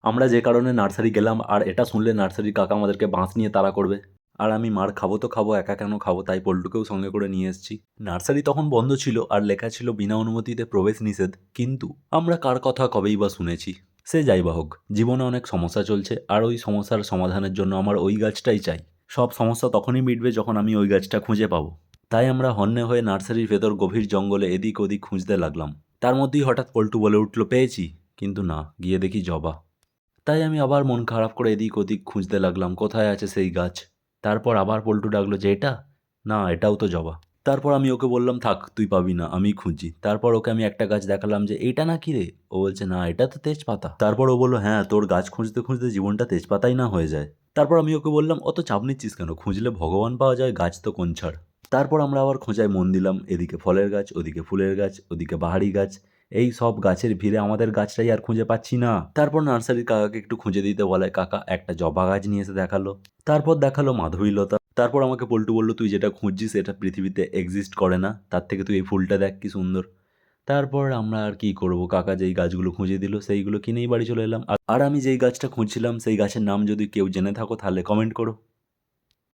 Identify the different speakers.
Speaker 1: আমরা যে কারণে নার্সারি গেলাম, আর এটা শুনলে নার্সারির কাকা আমাদেরকে বাঁশ নিয়ে তাড়া করবে। আর আমি মার খাবো তো খাবো, একা কেন খাবো, তাই পল্টুকেও সঙ্গে করে নিয়ে এসেছি। নার্সারি তখন বন্ধ ছিল আর লেখা ছিল বিনা অনুমতিতে প্রবেশ নিষেধ, কিন্তু আমরা কার কথা কবেই বা শুনেছি। সে যাই বা হোক, জীবনে অনেক সমস্যা চলছে, আর ওই সমস্যার সমাধানের জন্য আমার ওই গাছটাই চাই। সব সমস্যা তখনই মিটবে যখন আমি ওই গাছটা খুঁজে পাবো। তাই আমরা হন্যে হয়ে নার্সারির ভেতর গভীর জঙ্গলে এদিক ওদিক খুঁজতে লাগলাম। তার মধ্যেই হঠাৎ পল্টু বলে উঠল, পেয়েছি। কিন্তু না, গিয়ে দেখি জবা। তাই আমি আবার মন খারাপ করে এদিক ওদিক খুঁজতে লাগলাম কোথায় আছে সেই গাছ। তারপর আবার পল্টু ডাকলো যে এটা না, এটাও তো জবা। তারপর আমি ওকে বললাম, থাক তুই পাবি না, আমি খুঁজছি। তারপর ওকে আমি একটা গাছ দেখালাম যে এইটা না কি রে। ও বলছে না, এটা তো তেজপাতা। তারপর ও বললো, হ্যাঁ তোর গাছ খুঁজতে খুঁজতে জীবনটা তেজপাতাই না হয়ে যায়। তারপর আমি ওকে বললাম, অত চাপ নিচ্ছিস কেন, খুঁজলে ভগবান পাওয়া যায়, গাছ তো কোন ছাড়। তারপর আমরা আবার খোঁজায় মন দিলাম, এদিকে ফলের গাছ, ওদিকে ফুলের গাছ, ওদিকে বাহারি গাছ। এই সব গাছের ভিড়ে আমাদের গাছটাই আর খুঁজে পাচ্ছি না। তারপর নার্সারির কাকাকে একটু খুঁজে দিতে বলে, কাকা একটা জবা গাছ নিয়ে এসে দেখালো। তারপর দেখালো মাধবীলতা। তারপর আমাকে পল্টু বলল, তুই যেটা খুঁজছিস এটা পৃথিবীতে এক্সিস্ট করে না, তার থেকে তুই এই ফুলটা দেখ কি সুন্দর। তারপর আমরা আর কি করব, কাকা যেই গাছগুলো খুঁজে দিল সেইগুলো কিনেই বাড়ি চলে এলাম। আর আমি যেই গাছটা খুঁজছিলাম সেই গাছের নাম যদি কেউ জেনে থাকো তাহলে কমেন্ট করো।